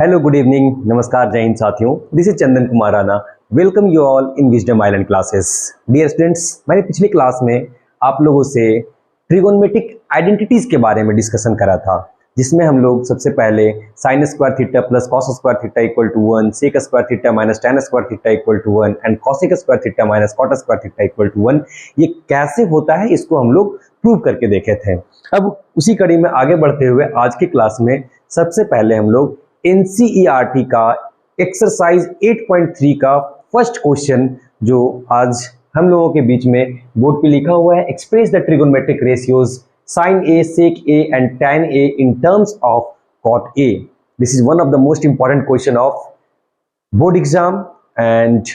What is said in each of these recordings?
Hello, good evening, नमस्कार, जय हिंद साथियों। This is Chandan Kumar Rana. Welcome you all in wisdom island classes. Dear students, मैंने पिछली क्लास में आप लोगों से ट्रिगोनोमेट्रिक आइडेंटिटीज के बारे में डिस्कशन करा था, जिसमें हम लोग सबसे पहले sine square theta plus cos square theta equal to 1, sec square theta minus tan square theta equal to 1 and cosec square theta minus cot square theta equal to 1। ये कैसे होता है इसको हम लोग प्रूव करके देखे थे। अब उसी कड़ी में आगे बढ़ते हुए आज की क्लास में सबसे पहले हम लोग एनसीईआरटी का एक्सरसाइज 8.3 का फर्स्ट क्वेश्चन जो आज हम लोगों के बीच में बोर्ड पे लिखा हुआ है, express the trigonometric ratios sine A, sec A and tan A in terms of cot A. This is one of the most important question of board exam and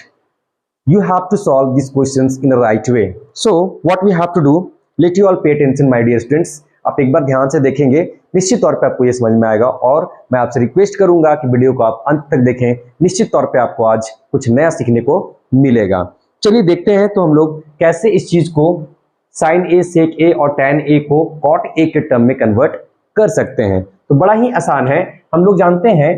you have to solve these questions in a right way. So what we have to do, let you all pay attention my dear students. आप एक बार ध्यान से देखेंगे, निश्चित तौर पे आपको ये समझ में आएगा और मैं आपसे रिक्वेस्ट करूंगा कि वीडियो को आप अंत तक देखें। निश्चित तौर पे आपको आज कुछ नया सीखने को मिलेगा। चलिए देखते हैं तो हम लोग कैसे इस चीज को साइन ए, सेक ए और टैन ए को कॉट ए के टर्म में कन्वर्ट कर सकते हैं। तो बड़ा ही आसान है। हम लोग जानते हैं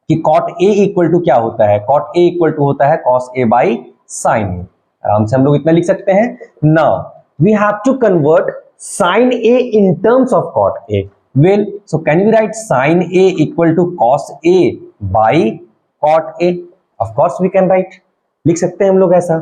कि कॉट ए इक्वल टू क्या होता है। कॉट ए इक्वल टू होता है cos A by sine A. आराम से हम लोग इतना लिख सकते हैं। Now we have to convert sine A in terms of cot A. Well, so can we write sine A equal to cos A by cot A? Of course we can write, लिख सकते हैं हम लोग ऐसा।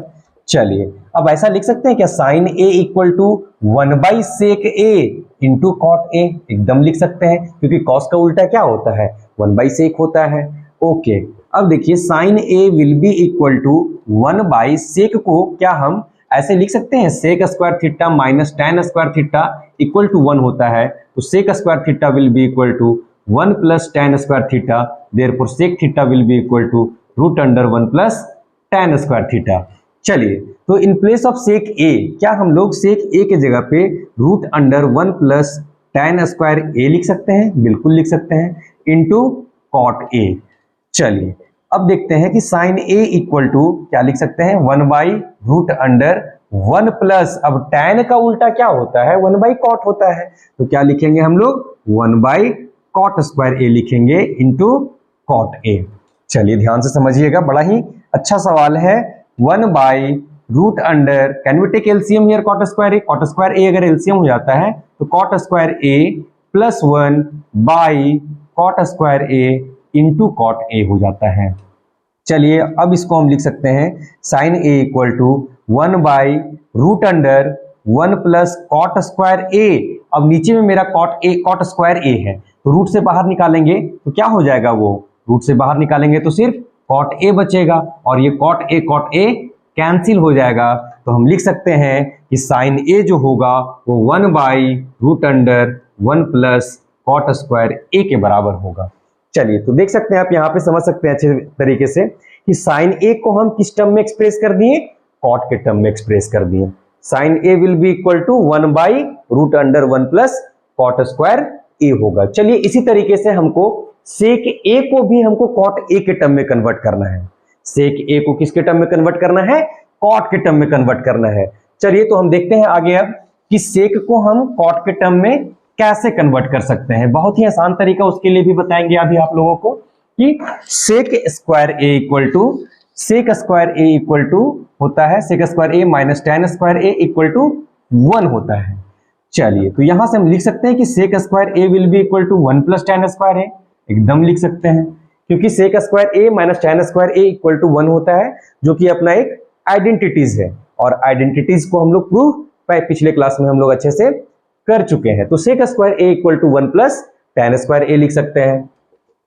चलिए अब ऐसा लिख सकते हैं क्या, sine A equal to 1 by sec A into cot A? एकदम लिख सकते हैं, क्योंकि कॉस का उल्टा क्या होता है, 1 बाई सेक होता है। ओके, अब देखिए sine A will be equal to 1 by sec को क्या हम ऐसे लिख सकते हैं, sec square theta minus tan square theta equal to 1 होता है। तो sec square theta will be equal to 1 plus tan square theta, therefore sec theta will be equal to root under 1 plus tan square theta. चलिए, तो in place of sec ए क्या हम लोग सेक ए के जगह पे root under 1 plus tan square A लिख सकते हैं? बिल्कुल लिख सकते हैं, इंटू कॉट ए। चलिए अब देखते हैं कि साइन ए इक्वल टू क्या लिख सकते हैं, 1 बाई रूट अंडर 1 प्लस, अब टैन का उल्टा क्या होता है, 1 बाई कॉट होता है। तो क्या लिखेंगे हम लोग, 1 बाई कॉट स्क्वायर ए लिखेंगे इंटू कॉट ए। चलिए ध्यान से समझिएगा, बड़ा ही अच्छा सवाल है। 1 by root under, can we take LCM here, cot square A. Cot square A अगर एलसीएम हो जाता है तो cot square A plus 1 by cot square A into cot A हो जाता है। चलिए अब इसको हम लिख सकते हैं, sine A equal to 1 by root under 1 plus cot square A. अब नीचे में मेरा कॉट स्क्वायर ए है, तो रूट से बाहर निकालेंगे तो क्या हो जाएगा, वो रूट से बाहर निकालेंगे तो सिर्फ कॉट ए बचेगा और ये कॉट ए कैंसिल हो जाएगा। तो हम लिख सकते हैं कि साइन ए जो होगा वो 1 by root under 1 plus cot square A के बराबर होगा। चलिए तो देख सकते हैं आप, यहाँ पे समझ सकते हैं अच्छे तरीके से कि साइन ए को हम किस टर्म में एक्सप्रेस कर दिए, कॉट के टर्म में एक्सप्रेस कर दिए। Sine A will be equal to 1 by root under 1 plus cot square A होगा। चलिए इसी तरीके से हमको सेक ए को भी हमको कॉट ए के टर्म में कन्वर्ट करना है। सेक ए को किसके टर्म में कन्वर्ट करना है, कॉट के टर्म में कन्वर्ट करना है। चलिए तो हम देखते हैं आगे अब कि सेक को हम कॉट के टर्म में कैसे कन्वर्ट कर सकते हैं। बहुत ही आसान तरीका उसके लिए भी बताएंगे अभी आप लोगों को कि sec square A equal to होता है, sec square A minus tan square A equal to 1 होता है। चलिए तो यहां से हम लिख सकते हैं कि sec square A will be equal to 1 plus tan square A. एकदम लिख सकते हैं, क्योंकि sec square A minus tan square A equal to 1 होता है, जो कि अपना एक आइडेंटिटीज है और आइडेंटिटीज को हम लोग प्रूफ पिछले क्लास में हम लोग अच्छे से कर चुके हैं। तो sec square A equal to 1 plus tan square A लिख सकते हैं।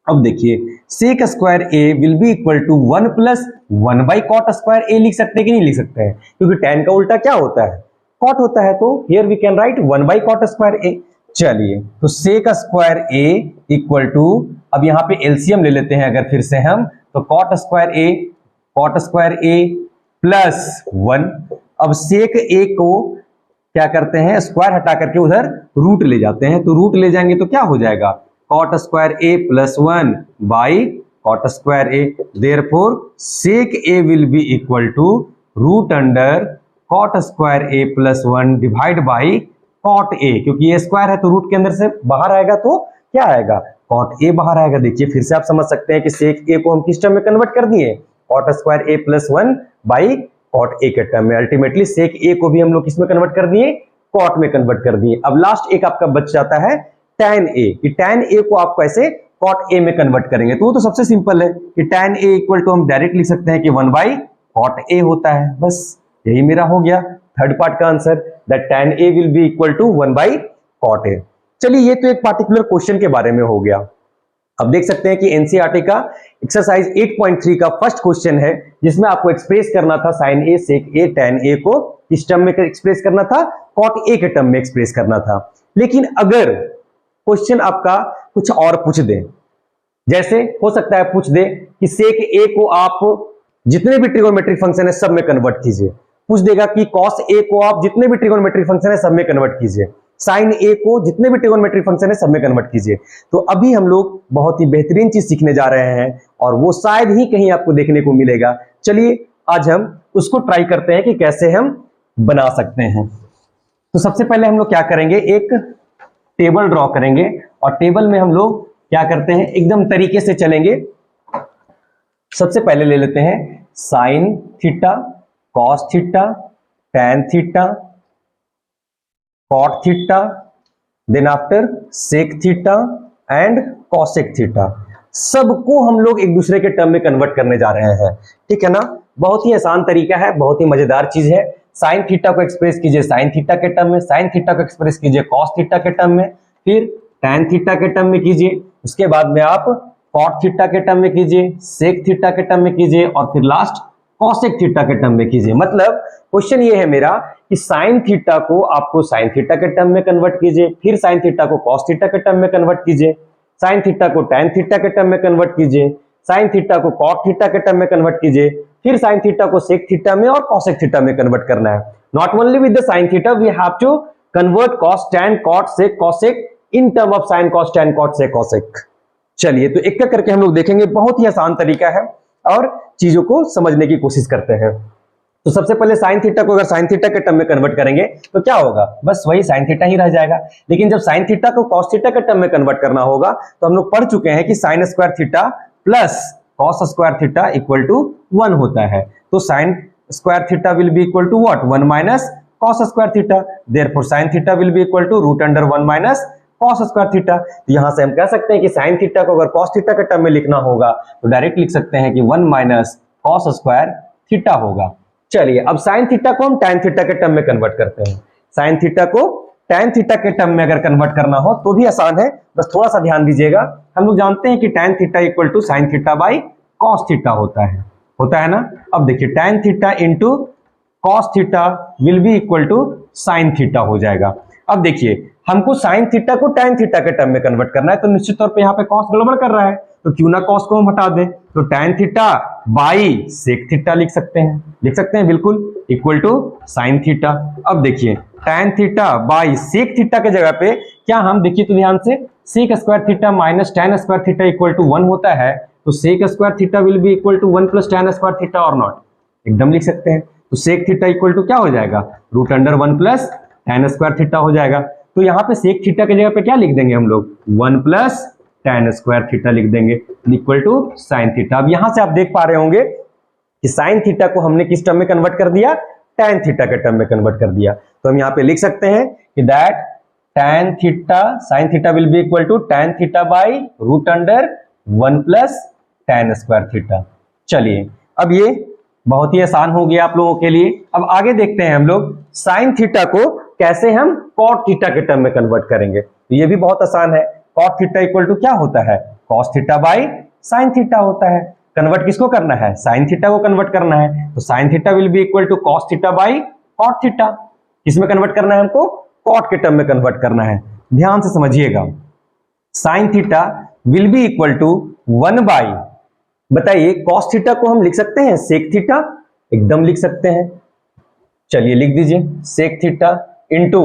अब देखिए sec square A will be equal to 1 plus 1 by cot square A लिख सकते हैं कि नहीं लिख सकते हैं, क्योंकि टैन का उल्टा क्या होता है, कॉट होता है। तो here we can write 1 by cot square A. चलिए तो sec square A equal to, अब यहाँ पे एलसीएम ले लेते हैं अगर फिर से हम, तो कॉट स्क्वायर ए प्लस 1। अब सेक ए को क्या करते हैं, स्क्वायर हटा करके उधर रूट ले जाते हैं, तो रूट ले जाएंगे तो क्या हो जाएगा, cot square A plus 1 by cot square A. Therefore sec A will be equal to root under cot square A plus 1 divide by cot A, क्योंकि ये स्क्वायर है तो रूट के अंदर से बाहर आएगा तो क्या आएगा, कॉट ए बाहर आएगा। देखिए फिर से आप समझ सकते हैं कि सेक ए को हम किस टर्म में कन्वर्ट कर दिए, cot square A plus 1 by cot A के टर्म में। अल्टीमेटली सेक ए को भी हम लोग किस में कन्वर्ट कर दिए, कॉट में कन्वर्ट कर दिए। अब लास्ट एक आपका बच जाता है tan ए, कि tan ए को आप कैसे कॉट ए में कन्वर्ट करेंगे। तो वो तो सबसे सिंपल है कि tan ए इक्वल टू हम डायरेक्ट लिख सकते हैं कि 1 बाई कॉट ए होता है। बस यही मेरा हो गया थर्ड पार्ट का answer, that tan A will be equal to 1 by cot A. चलिए ये तो एक पार्टिकुलर क्वेश्चन के बारे में हो गया। अब देख सकते हैं कि एनसीईआरटी का एक्सरसाइज 8.3 का फर्स्ट क्वेश्चन है, जिसमें आपको एक्सप्रेस करना था sign A sec A tan ए को किस टर्म में एक्सप्रेस करना था, कॉट ए के टर्म में एक्सप्रेस करना था। लेकिन अगर क्वेश्चन आपका कुछ और पूछ दे, जैसे हो सकता है पूछ दे कि सेक ए को आप जितने भी ट्रिगोनोमेट्रिक फंक्शन है सब में कन्वर्ट कीजिए, पूछ देगा कि कॉस ए को आप जितने भी ट्रिगोनोमेट्रिक फंक्शन है सब में कन्वर्ट कीजिए, साइन ए को जितने भी ट्रिगोनोमेट्रिक फंक्शन है सब में कन्वर्ट कीजिए। तो अभी हम लोग बहुत ही बेहतरीन चीज सीखने जा रहे हैं और वो शायद ही कहीं आपको देखने को मिलेगा। चलिए आज हम उसको ट्राई करते हैं कि कैसे हम बना सकते हैं। तो सबसे पहले हम लोग क्या करेंगे, एक टेबल ड्रॉ करेंगे और टेबल में हम लोग क्या करते हैं, एकदम तरीके से चलेंगे। सबसे पहले ले लेते हैं sine theta, cos theta, tan theta, cot theta, then after sec theta and cosec theta. सबको हम लोग एक दूसरे के टर्म में कन्वर्ट करने जा रहे हैं, ठीक है ना। बहुत ही आसान तरीका है, बहुत ही मजेदार चीज है। साइन थीटा को एक्सप्रेस कीजिए साइन थीटा के टर्म में, साइन थीटा को एक्सप्रेस कीजिए कॉस थीटा के टर्म में, फिर टैन थीटा के टर्म में कीजिए, उसके बाद में आप कॉट थीटा के टर्म में कीजिए, सेक थीटा के टर्म में कीजिए और फिर लास्ट कॉसेक थीटा के टर्म में कीजिए। मतलब क्वेश्चन ये है मेरा कि साइन थीटा को आपको साइन थीटा के टर्म में कन्वर्ट कीजिए, फिर साइन थीटा को कॉस थीटा के टर्म में कन्वर्ट कीजिए, साइन थीटा को टैन थीटा के टर्म में कन्वर्ट कीजिए, साइन थीटा को कॉट थीटा के टर्म में कन्वर्ट कीजिए, फिर साइन थीटा को सेक थीटा में और कॉसेक थीटा में कन्वर्ट करना है। Not only with the sine theta, we have to convert cos tan cot sec cosec in term of sine cos tan cot sec cosec. चलिए तो एक एक करके हम लोग देखेंगे, बहुत ही आसान तरीका है और चीजों को समझने की कोशिश करते हैं। तो सबसे पहले साइन थीटा को अगर साइन थीटा के टर्म में कन्वर्ट करेंगे तो क्या होगा, बस वही साइन थीटा ही रह जाएगा। लेकिन जब साइन थीटा को कॉस थीटा के टर्म में कन्वर्ट करना होगा तो हम लोग पढ़ चुके हैं कि sine square theta plus cos square theta equal to 1 होता है। तो sine square theta will be equal to what, 1 minus cos square theta. Therefore sine theta will be equal to root under 1 minus cos square theta. तो यहां से हम कह सकते हैं कि साइन थीटा को अगर कॉस थीटा के टर्म में लिखना होगा तो डायरेक्ट लिख सकते हैं कि 1 माइनस कॉस स्क्वायर थीटा होगा। चलिए अब साइन थीटा को हम टैन थीटा के टर्म में कन्वर्ट करते हैं। साइन थीटा को टैन थीटा के टर्म में अगर कन्वर्ट करना हो तो भी आसान है, बस थोड़ा सा ध्यान दीजिएगा। हम लोग जानते हैं कि tan theta equal to sine theta by cos theta होता है ना। अब देखिए tan theta into cos theta will be equal to sine theta हो जाएगा। अब देखिए हमको साइन थीटा को टैन थीटा के टर्म में कन्वर्ट करना है, तो निश्चित तौर पे यहाँ पे कॉस गड़बड़ कर रहा है, तो क्यों ना कॉस को हम हटा दें, तो tan theta by sec theta लिख सकते हैं बिल्कुल, इक्वल टू साइन थीटा। अब देखिए tan theta by sec theta के जगह पे क्या हम देखिए तो ध्यान से, sec square theta minus tan square theta equal to 1 होता है, तो sec square theta will be equal to 1 plus tan square theta और नॉट, एकदम लिख सकते हैं। तो सेक थीटा इक्वल टू क्या हो जाएगा, root under 1 plus tan square theta हो जाएगा। तो यहाँ पे सेक थीटा की जगह पे क्या लिख देंगे हम लोग, 1 प्लस टैन स्क्वायर थीटा लिख देंगे इक्वल टू साइन थीटा। अब यहां से आप देख पा रहे होंगे कि साइन थीटा को हमने किस टर्म में कन्वर्ट कर दिया, टैन थीटा के टर्म में कन्वर्ट कर दिया। तो हम यहाँ पे लिख सकते हैं कि that tan theta sine theta will be equal to tan theta by root under 1 plus tan square theta. चलिए अब ये बहुत ही आसान हो गया आप लोगों के लिए। अब आगे देखते हैं हम लोग साइन थीटा को कैसे हम कॉट थीटा के टर्म में कन्वर्ट करेंगे। तो ये भी बहुत आसान है। कॉट थीटा इक्वल टू क्या होता है, cos theta by sine theta होता है। कन्वर्ट किसको करना है, साइन थीटा को कन्वर्ट करना है, तो sine theta will be equal to cos theta by cot theta. किसमें कन्वर्ट करना है हमको, कॉट के टर्म में कन्वर्ट करना है। ध्यान से समझिएगा, sine theta will be equal to 1 by, बताइए कॉस थीटा को हम लिख सकते हैं सेक थीटा, एकदम लिख सकते हैं। चलिए लिख दीजिए sec theta into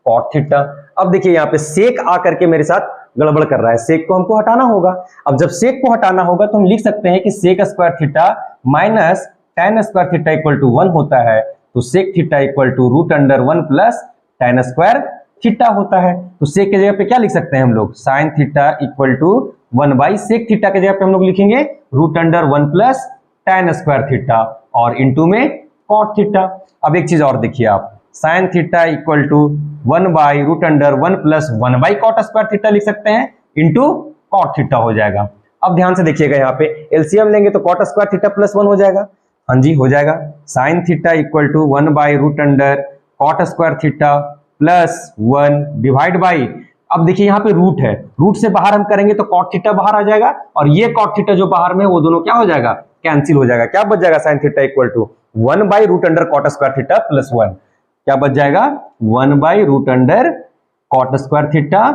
cot theta. अब देखिए यहाँ पे सेक आकर के मेरे साथ गड़बड़ कर रहा है, सेक को हमको हटाना होगा। अब जब सेक को हटाना होगा तो हम लिख सकते हैं कि sec square theta minus tan square theta equal to 1 होता है, तो sec theta equal to root under 1 plus tan square theta होता है। तो सेक के जगह पे क्या लिख सकते हैं हम लोग, sine theta equal to 1 by sec theta के जगह पे हम लोग लिखेंगे root under 1 plus tan square theta और इंटू में कॉट थीटा। अब एक चीज और देखिए आप, sine theta equal to 1 by root under 1 plus 1 by cot square theta लिख सकते हैं इंटू कॉट थीटा हो जाएगा। अब ध्यान से देखिएगा, यहाँ पे एलसीएम लेंगे तो कॉट स्क्वायर थीटा प्लस 1 हो जाएगा। हाँ जी हो जाएगा, sine theta equal to 1 by root under cot square theta plus 1 divide by, अब देखिए यहाँ पे रूट है, रूट से बाहर हम करेंगे तो कॉट थीटा बाहर आ जाएगा और ये कॉट थीटा जो बाहर में वो दोनों क्या हो जाएगा, कैंसिल हो जाएगा। क्या बच जाएगा, sine theta equal to 1 by root under cot square theta plus 1, क्या बच जाएगा 1 by root under cot square theta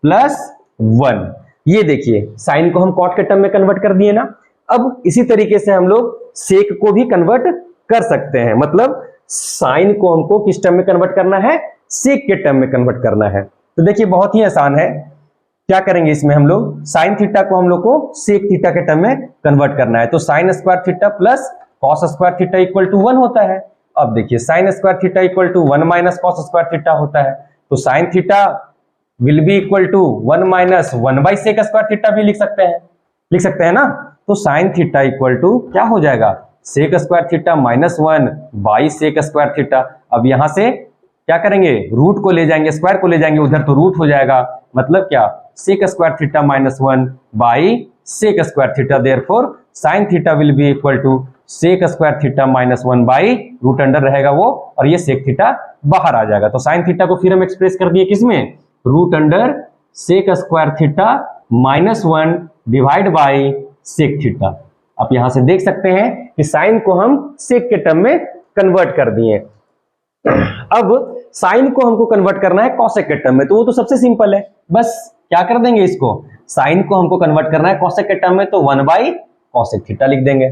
plus 1। ये देखिए साइन को हम कॉट के टर्म में कन्वर्ट कर दिए ना। अब इसी तरीके से हम लोग सेक को भी कन्वर्ट कर सकते हैं, मतलब साइन को हमको किस टर्म में कन्वर्ट करना है, सेक के टर्म में कन्वर्ट करना है। तो देखिए बहुत ही आसान है, क्या करेंगे इसमें हम लोग साइन थीटा को हम लोग को सेक थीटा के टर्म में कन्वर्ट करना है। तो sine square theta plus cos square theta equal to 1 होता है। अब देखिए sine square theta equal to 1 minus cos square theta होता है। तो sine theta will be equal to 1 minus 1 by sec square theta भी लिख सकते हैं ना। तो साइन थीटा इक्वल टू क्या हो जाएगा, sec square theta minus 1 by sec square theta. अब यहां से क्या करेंगे, रूट को ले जाएंगे, स्क्वायर को ले जाएंगे उधर तो रूट हो जाएगा, मतलब क्या sec square theta minus 1 by sec square theta. Therefore sine theta will be equal to sec square theta minus 1 by root under रहेगा वो और ये सेक थीटा बाहर आ जाएगा। तो साइन थीटा को फिर हम एक्सप्रेस कर दिए किसमें, root under sec square theta minus 1 divide by sec theta. आप यहां से देख सकते हैं कि साइन को हम सेक के टर्म में कन्वर्ट कर दिए। अब साइन को हमको कन्वर्ट करना है कॉसेक के टर्म में, तो वो तो सबसे सिंपल है, बस क्या कर देंगे इसको, साइन को हमको कन्वर्ट करना है कॉसेक के टर्म में तो 1 बाई कॉसेक थीटा लिख देंगे।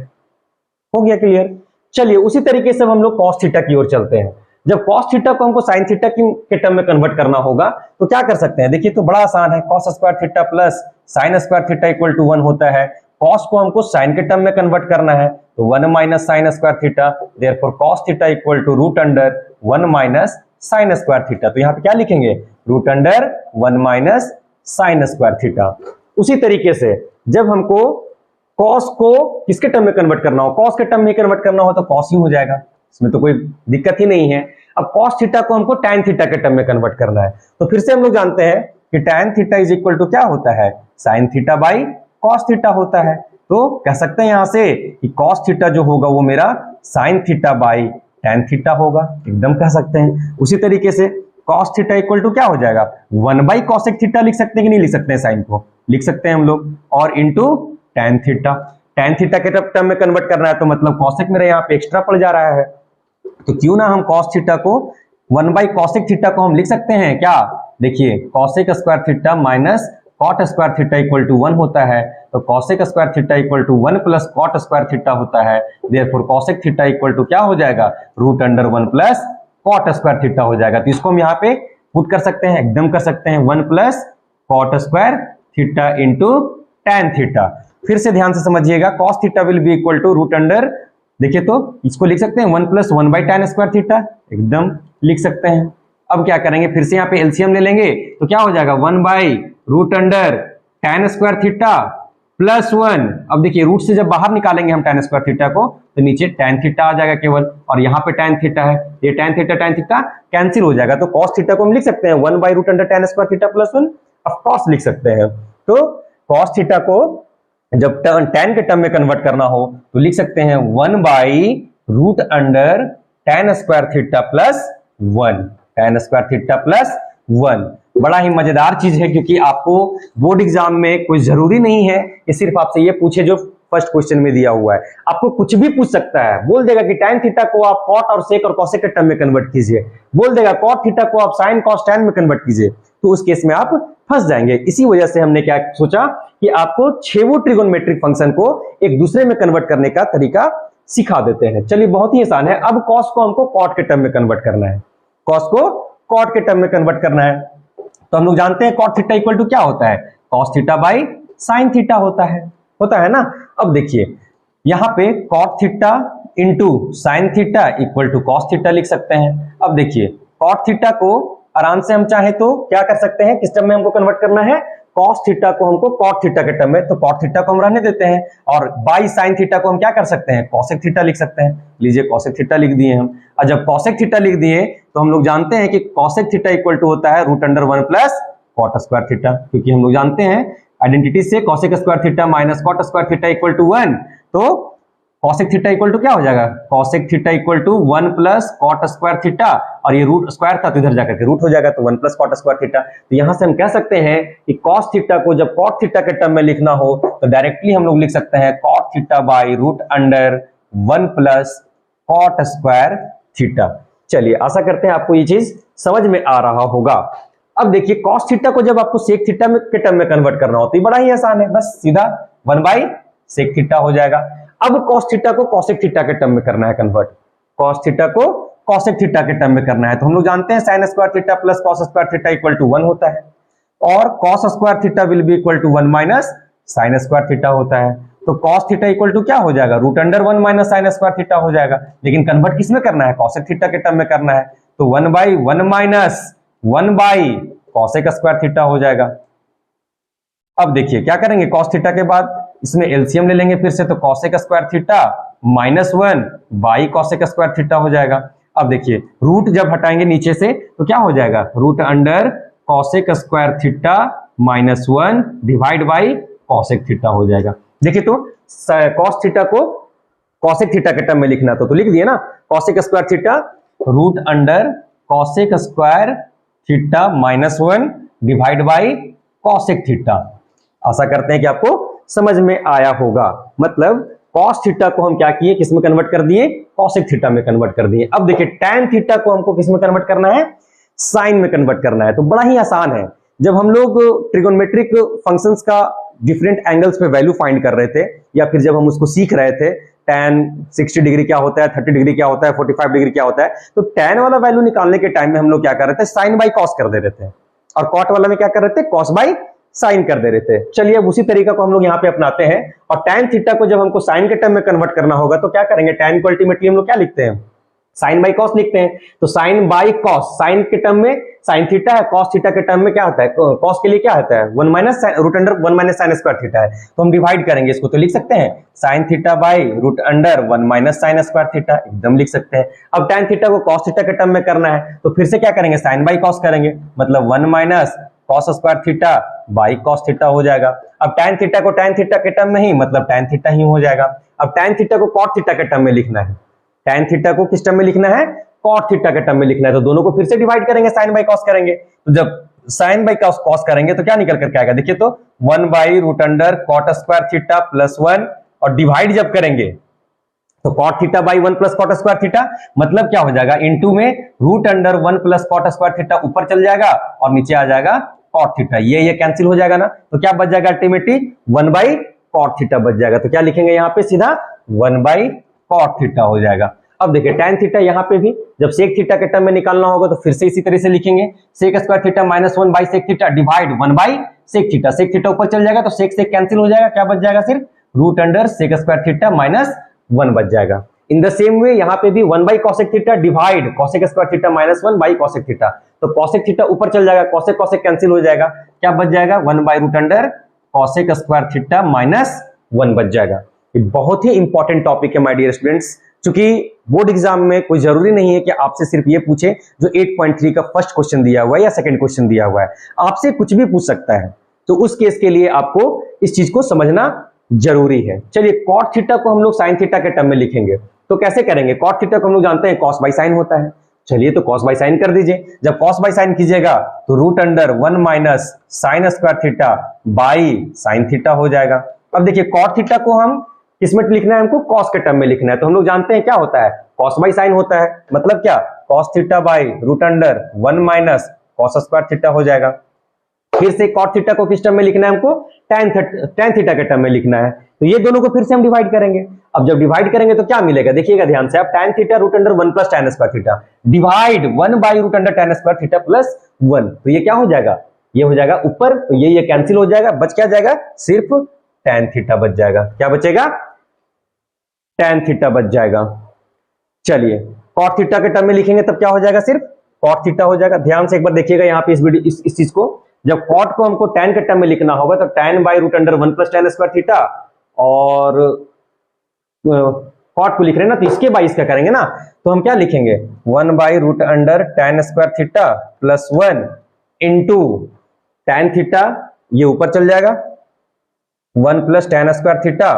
हो गया क्लियर। चलिए उसी तरीके से हम लोग कॉस थीटा की ओर चलते हैं। जब कॉस थीटा को हमको साइन थीटा के टर्म में कन्वर्ट करना होगा तो क्या कर सकते हैं, देखिए तो बड़ा आसान है, cos square theta plus sine square theta equal to 1 होता है। कॉस को हमको साइन के टर्म में कन्वर्ट करना है तो 1 minus sine square theta, therefore cos theta equal to root under 1 minus sine square theta. तो यहाँ पे क्या लिखेंगे, root under 1 minus sine square theta. उसी तरीके से जब हमको कॉस को किसके टर्म में कन्वर्ट करना हो, कॉस के टर्म में कन्वर्ट करना हो तो कॉस ही हो जाएगा, इसमें तो कोई दिक्कत ही नहीं है। अब कॉस थीटा को हमको टैन थीटा के टर्म में कन्वर्ट करना है, तो फिर से हम लोग जानते हैं कि tan theta is equal to क्या होता है, sine theta by cos theta होता है। तो कह सकते हैं यहां से कि कॉस थीटा जो होगा वो मेरा sign theta by tan theta होगा, एकदम कह सकते हैं। उसी तरीके से कॉस थीटा इक्वल टू क्या हो जाएगा, 1 बाई कॉसेक थीटा लिख सकते हैं कि नहीं लिख सकते हैं, साइन को लिख सकते हैं हम लोग, और into tan theta. Tan theta के टर्म में कन्वर्ट करना है तो मतलब कॉसेक मेरा यहाँ पे एक्स्ट्रा पड़ जा रहा है, तो क्यों ना हम कॉस थीटा को 1 बाई कॉसेक थीटा को हम लिख सकते हैं क्या, देखिए cosec square theta minus cot square theta equal to 1 होता है, तो cosec square theta equal to 1 plus cot square theta होता है। Therefore cosec theta equal to क्या हो जाएगा, root under 1 plus cot square theta हो जाएगा। तो इसको हम यहाँ पे पुट कर सकते हैं, एकदम कर सकते हैं, 1 plus cot square theta into tan theta. फिर से ध्यान से समझिएगा, cos theta will be equal to root under, देखिए तो इसको लिख सकते हैं 1 plus 1 by tan square theta, एकदम लिख सकते हैं। अब क्या करेंगे, फिर से यहाँ पे एलसीएम ले लेंगे तो क्या हो जाएगा, 1 by root under tan square theta plus 1। अब देखिए रूट से जब बाहर निकालेंगे हम टैन स्क्वायर थीटा को तो नीचे टैन थीटा आ जाएगा केवल, और यहाँ पे टैन थीटा है, ये टैन थीटा कैंसिल हो जाएगा। तो कॉस थीटा को हम लिख सकते हैं 1 by root under tan square theta plus 1, of course लिख सकते हैं। तो कॉस थीटा को जब टैन के टर्म में कन्वर्ट करना हो तो लिख सकते हैं 1 by root under tan square theta plus 1, tan square theta plus 1। बड़ा ही मजेदार चीज है, क्योंकि आपको बोर्ड एग्जाम में कोई जरूरी नहीं है कि सिर्फ आपसे ये पूछे जो फर्स्ट क्वेश्चन में दिया हुआ है, आपको कुछ भी पूछ सकता है। बोल देगा कि टैन थीटा को आप कॉट और सेक और कॉसेक के टर्म में कन्वर्ट कीजिए, बोल देगा कॉट थीटा को आप साइन कॉस टैन में कन्वर्ट कीजिए, तो उस केस में आप फंस जाएंगे। इसी वजह से हमने क्या सोचा कि आपको 6 ट्रिगोनोमेट्रिक फंक्शन को एक दूसरे में कन्वर्ट करने का तरीका सिखा देते हैं। चलिए बहुत ही आसान है। अब कॉस को हमको कॉट के टर्म में कन्वर्ट करना है, कॉस को कॉट के टर्म में कन्वर्ट करना है, तो हम लोग जानते हैं कॉट थीटा इक्वल टू क्या होता है, cos theta by sine theta होता है ना। अब देखिए यहां पे cot theta into sine theta equal to cos theta लिख सकते हैं। अब देखिए कॉट थीटा को आराम से हम चाहे तो क्या कर सकते हैं, किस टर्म में हमको कन्वर्ट करना है, cos थीटा को हमको cot थीटा के टर्म में, तो cot थीटा को हम रहने देते हैं और बाई sin थीटा को हम क्या कर सकते हैं, cosec थीटा लिख सकते हैं। लीजिए cosec थीटा लिख दिए हम, और जब cosec थीटा लिख दिए तो हम लोग जानते हैं कि cosec थीटा इक्वल टू होता है √1 प्लस cot स्क्वायर थीटा, क्योंकि हम लोग जानते हैं आइडेंटिटी से cosec square theta minus cot square theta equal to 1, तो cosec थीटा इक्वल टू क्या हो जाएगा, cosec theta equal to 1 plus cot square theta, और ये रूट स्क्वायर था तो इधर जाकर के रूट हो जाएगा, तो 1 प्लस cot स्क्वायर थीटा। तो यहां से हम कह सकते हैं कि cos थीटा को जब cot थीटा के टर्म में लिखना हो तो डायरेक्टली हम लोग लिख सकते हैं cot theta by √1 plus cot square theta. चलिए आशा करते हैं आपको ये चीज समझ में आ रहा होगा। अब देखिए cos थीटा को जब आपको sec थीटा में के टर्म में कन्वर्ट करना हो तो ये बड़ा ही आसान है, बस सीधा 1 बाई sec थीटा हो जाएगा। अब cos थीटा को cosec थीटा के टर्म में करना है कन्वर्ट, cos थीटा को cosec थीटा के टर्म में करना है, तो हम लोग जानते हैं sin square theta plus cos square theta equal to 1 होता है, और cos square theta will be equal to 1 minus sin square theta होता है, तो cos थीटा इक्वल टू क्या हो जाएगा, √1 माइनस sin स्क्वायर थीटा हो जाएगा। लेकिन कन्वर्ट किस में करना है, cosec थीटा के टर्म में करना है, तो 1 by 1 minus 1 by cosec square theta हो जाएगा। अब देखिए क्या करेंगे, cos थीटा के बाद इसमें एलसीएम ले लेंगे फिर से, तो cosec square theta minus 1 by cosec square theta हो जाएगा। अब देखिए रूट जब हटाएंगे नीचे से तो क्या हो जाएगा, √cosec square theta minus 1 divide by cosec theta हो जाएगा। देखिए तो cos थीटा को cosec थीटा के टर्म में लिखना तो लिख दिए ना, cosec square theta √cosec square theta minus 1 divide by cosec theta. आशा करते हैं कि आपको समझ में आया होगा। मतलब cos थीटा को हम क्या किए, किस में कन्वर्ट कर दिए, cosec थीटा में कन्वर्ट कर दिए। अब देखिए tan थीटा को हमको किस में कन्वर्ट करना है, sin में कन्वर्ट करना है, तो बड़ा ही आसान है। जब हम लोग ट्रिगोनोमेट्रिक फंक्शंस का डिफरेंट एंगल्स पे वैल्यू फाइंड कर रहे थे, या फिर जब हम उसको सीख रहे थे, tan 60 डिग्री क्या होता है, 30 डिग्री क्या होता है, 45 डिग्री क्या होता है, तो tan वाला वैल्यू निकालने के टाइम में हम लोग क्या कर रहे थे, sin बाई cos कर दे रहे थे, और cot वाला में क्या कर रहे थे, cos बाई साइन कर दे रहे थे। चलिए अब उसी तरीका को हम लोग यहाँ पे अपनाते हैं, और tan थीटा को जब हमको साइन के टर्म में कन्वर्ट करना होगा तो क्या करेंगे, tan को अल्टीमेटली हम लोग क्या लिखते हैं, साइन बाई कॉस लिखते हैं, तो साइन बाई कॉस, साइन के टर्म में साइन थीटा है, कॉस थीटा के टर्म में क्या होता है, कॉस के लिए क्या होता है 1 minus √1 minus sine square theta है, तो हम डिवाइड करेंगे इसको, तो लिख सकते हैं sine theta by √1 minus sine square theta, एकदम लिख सकते हैं। अब tan थीटा को कॉस थीटा के टर्म में करना है तो फिर से क्या करेंगे, साइन बाई कॉस करेंगे, मतलब 1 minus cos square theta by cos theta हो जाएगा। अब tan थीटा को tan थीटा के टर्म में ही, मतलब tan थीटा ही हो जाएगा। अब tan थीटा को cot थीटा के टर्म में लिखना है, tan थीटा को किस टर्म में लिखना है, cot थीटा के टर्म में लिखना है, तो दोनों को फिर से डिवाइड करेंगे, sin बाई cos करेंगे, तो जब sin बाई cos करेंगे तो क्या निकल करके आएगा, देखिए तो 1 by √cot square theta plus 1, और डिवाइड जब करेंगे तो cot theta by 1 plus cot square theta, मतलब क्या हो जाएगा, इनटू में √1 प्लस cot स्क्वायर थीटा ऊपर चल जाएगा और नीचे आ जाएगा cot थीटा, ये कैंसिल हो जाएगा ना, तो क्या बच जाएगा अल्टीमेटली 1 बाई cot थीटा बच जाएगा। तो क्या लिखेंगे यहाँ पे, सीधा 1 बाई cot थीटा हो जाएगा। अब देखिए tan थीटा यहाँ पे भी जब sec थीटा के टर्म में निकालना होगा तो फिर से इसी तरह से लिखेंगे, sec square theta minus 1 by sec theta divide 1 by sec theta, sec theta ऊपर चल जाएगा तो sec से कैंसिल हो जाएगा, क्या बच जाएगा, सिर्फ √sec स्क्वायर थीटा माइनस 1 बच जाएगा। इन द सेम वे यहाँ पे भी 1 by cosec theta divide cosec square theta minus 1 by cosec theta, तो cosec थीटा ऊपर चल जाएगा, cosec cosec कैंसिल हो जाएगा, क्या बच जाएगा, 1 by √cosec square theta minus 1 बच जाएगा। ये बहुत ही इंपॉर्टेंट टॉपिक है माय डियर स्टूडेंट्स, क्योंकि बोर्ड एग्जाम में कोई जरूरी नहीं है कि आपसे सिर्फ ये पूछे जो 8.3 का फर्स्ट क्वेश्चन दिया हुआ है या सेकंड क्वेश्चन दिया हुआ है, आपसे कुछ भी पूछ सकता है, तो उस केस के लिए आपको इस चीज को समझना जरूरी है। चलिए cot थीटा को हम लोग sin थीटा के टर्म में लिखेंगे, तो कैसे करेंगे, cot थीटा को हम लोग जानते हैं cos बाई sin होता है, चलिए तो cos बाई sin कर दीजिए। जब cos बाई sin कीजिएगा तो √1 minus sine square theta by sin theta हो जाएगा। अब देखिए cot थीटा को हम किसमें लिखना है, हमको cos के टर्म में लिखना है, तो हम लोग जानते हैं क्या होता है, cos बाई sin होता है, मतलब क्या, cos theta by √1 minus cos square theta हो जाएगा। फिर से cot थीटा को किस टर्म में लिखना है, हमको tan थीटा के टर्म में लिखना है, तो ये दोनों को फिर से हम डिवाइड करेंगे। अब जब डिवाइड करेंगे तो क्या मिलेगा, देखिएगा ध्यान से आप, tan theta √1 plus tan square theta divide 1 by √tan square theta plus 1, तो ये क्या हो जाएगा, ये हो जाएगा ऊपर, तो ये कैंसिल हो जाएगा, बच क्या जाएगा, सिर्फ tan थीटा बच जाएगा, क्या बचेगा, tan थीटा बच जाएगा। चलिए cot थीटा के टर्म में लिखेंगे तब क्या हो जाएगा, सिर्फ कॉट थीटा हो जाएगा। ध्यान से एक बार देखिएगा यहाँ पे इस वीडियो इस चीज को, जब कॉट को हमको tan के टर्म में लिखना होगा तो tan by root under 1 plus tan square theta, और कॉट को लिख रहे हैं ना तो इसके बाई इसका करेंगे ना, तो हम क्या लिखेंगे 1 by root under tan square theta plus 1 into tan theta, ये ऊपर चल जाएगा 1 प्लस tan स्क्वायर थीटा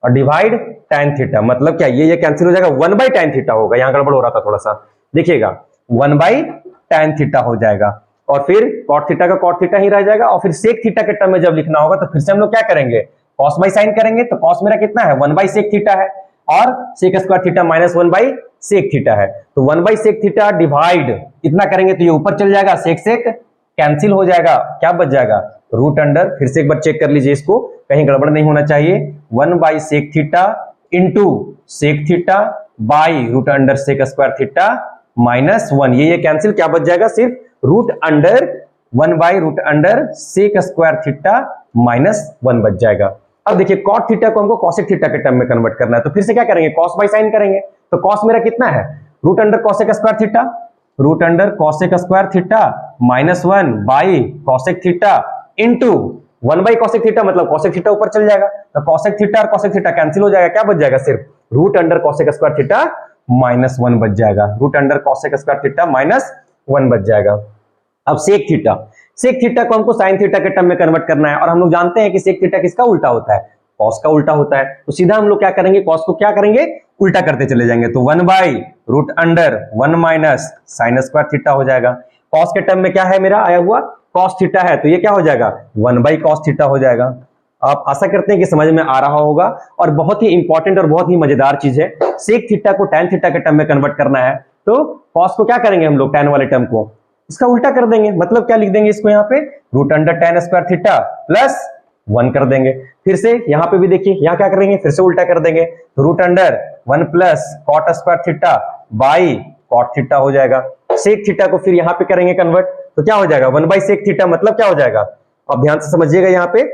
और डिवाइड tan थीटा, मतलब क्या ये कैंसिल हो जाएगा, 1 बाई tan थीटा होगा, यहां गड़बड़ हो रहा था थोड़ा सा, देखिएगा 1 बाई tan थीटा हो जाएगा, और फिर कॉट थीटा का कॉट थीटा ही रह जाएगा, और फिर सेक थीटा के टर्म में जब लिखना होगा तो फिर से हम लोग क्या करेंगे कॉस बाई साइन करेंगे, तो कॉस मेरा कितना है 1 बाई सेक थीटा है, और sec square theta minus 1 by sec theta है, तो 1 बाई सेक थीटा डिवाइड इतना करेंगे तो ये ऊपर चल जाएगा, सेक सेक कैंसिल हो जाएगा, क्या बच जाएगा रूट अंडर, फिर से एक बार चेक कर लीजिए इसको, कहीं गड़बड़ नहीं होना चाहिए, 1 by sec theta into sec theta by root under sec square theta minus 1, ये कैंसिल, क्या बच जाएगा सिर्फ root under 1 by root under sec square theta minus 1 बच जाएगा। अब देखिए कॉट थीटा को हमको कॉसेक थीटा के टर्म में कन्वर्ट करना है, तो फिर से क्या करेंगे कॉस बाई साइन करेंगे, तो कॉस मेरा कितना है root under cosec square theta, root under cosec square theta minus 1 by cosec theta into 1 by cosec theta, मतलब कॉसेक थीटा ऊपर चल जाएगा, तो कॉसेक थीटा और कॉसेक थीटा कैंसिल हो जाएगा, क्या बच जाएगा सिर्फ root under cosec square theta minus 1 बच जाएगा, root under cosec square theta minus 1 बच जाएगा। अब सेक थीटा, सेक थीटा को हमको साइन थीटा के टर्म में कन्वर्ट करना है, और हम लोग जानते हैं कि सेक थीटा किसका उल्टा होता है, कॉस का उल्टा होता है, तो सीधा हम लोग क्या करेंगे कॉस को क्या करेंगे उल्टा करते चले जाएंगे, तो 1 by root under 1 minus sine square theta हो जाएगा, कॉस के टर्म में क्या है मेरा आया हुआ कॉस थीटा है, तो ये क्या हो जाएगा 1 बाई कॉस थीटा हो जाएगा। आप आशा करते हैं कि समझ में आ रहा होगा, और बहुत ही इंपॉर्टेंट और बहुत ही मजेदार चीज है, सेक थीटा को tan थीटा के टर्म में कन्वर्ट करना है, तो कॉस को क्या करेंगे हम लोग tan वाले टर्म को इसका उल्टा कर देंगे, मतलब क्या लिख देंगे इसको यहाँ पे root under tan square theta plus 1 कर देंगे, फिर से यहाँ पे भी देखिए यहाँ क्या करेंगे फिर से उल्टा कर देंगे, तो root under 1 plus cot square theta by cot theta हो जाएगा, सेक थीटा को फिर यहाँ पे करेंगे कन्वर्ट, तो क्या हो जाएगा 1 बाई सेक थीटा, मतलब क्या हो जाएगा, अब ध्यान से समझिएगा यहाँ पे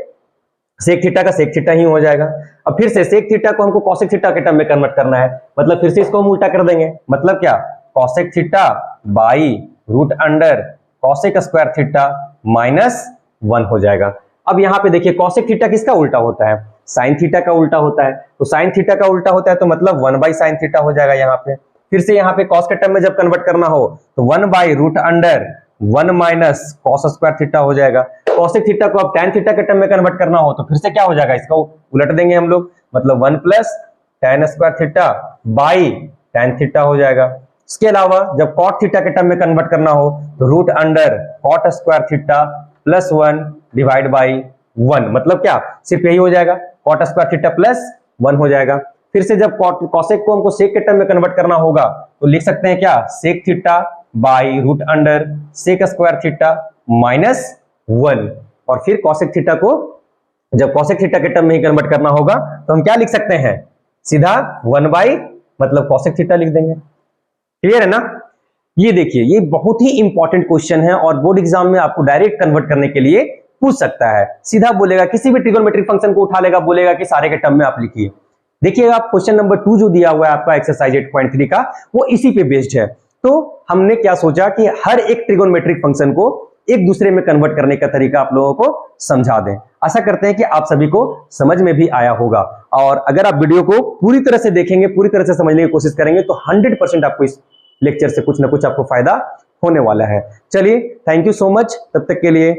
सेक थीटा का सेक थीटा ही हो जाएगा। अब फिर से सेक थीटा को हमको कॉसेक थीटा के टर्म में कन्वर्ट करना है, मतलब फिर से इसको हम उल्टा कर देंगे, मतलब क्या cosec theta by root under cosec square theta minus 1 हो जाएगा। अब यहाँ पे देखिए कॉसेक थीटा किसका उल्टा होता है साइन थीटा का उल्टा होता है, तो साइन थीटा का उल्टा होता है तो मतलब 1 बाई साइन थीटा हो जाएगा यहाँ पे, फिर से यहाँ पे कॉस के टर्म में जब कन्वर्ट करना हो तो 1 by root under 1 minus cos square theta हो जाएगा, कॉसेक थीटा को अब tan थीटा के टर्म में कन्वर्ट करना हो तो फिर से क्या हो जाएगा इसका उलट देंगे हम लोग, मतलब 1 plus tan square theta by tan theta हो जाएगा। इसके अलावा जब कॉट थीटा के टर्म में कन्वर्ट करना हो तो root under cot square theta plus 1 divide by 1, मतलब क्या सिर्फ यही हो जाएगा कॉट स्क्वायर थीटा प्लस 1 हो जाएगा। फिर से जब कॉसेक को हमको सेक के टर्म में कन्वर्ट करना होगा तो लिख सकते हैं क्या sec theta by root under sec square theta minus 1, और फिर कॉसेक थीटा को जब कॉसेक थीटा के टर्म में ही कन्वर्ट करना होगा तो हम क्या लिख सकते हैं सीधा 1 बाई मतलब कॉसेक थीटा लिख देंगे। क्लियर है ना? ये देखिए ये बहुत ही इंपॉर्टेंट क्वेश्चन है और बोर्ड एग्जाम में आपको डायरेक्ट कन्वर्ट करने के लिए पूछ सकता है, सीधा बोलेगा किसी भी ट्रिगोनोमेट्रिक फंक्शन को उठा लेगा, बोलेगा कि सारे के टर्म में आप लिखिए। देखिएगा आप क्वेश्चन नंबर 2 जो दिया हुआ है आपका एक्सरसाइज 8.3 का वो इसी पे बेस्ड है। तो हमने क्या सोचा कि हर एक ट्रिगोनोमेट्रिक फंक्शन को एक दूसरे में कन्वर्ट करने का तरीका आप लोगों को समझा दें। आशा करते हैं कि आप सभी को समझ में भी आया होगा, और अगर आप वीडियो को पूरी तरह से देखेंगे, पूरी तरह से समझने की कोशिश करेंगे तो 100% आपको इस लेक्चर से कुछ ना कुछ आपको फायदा होने वाला है। चलिए थैंक यू सो मच, तब तक के लिए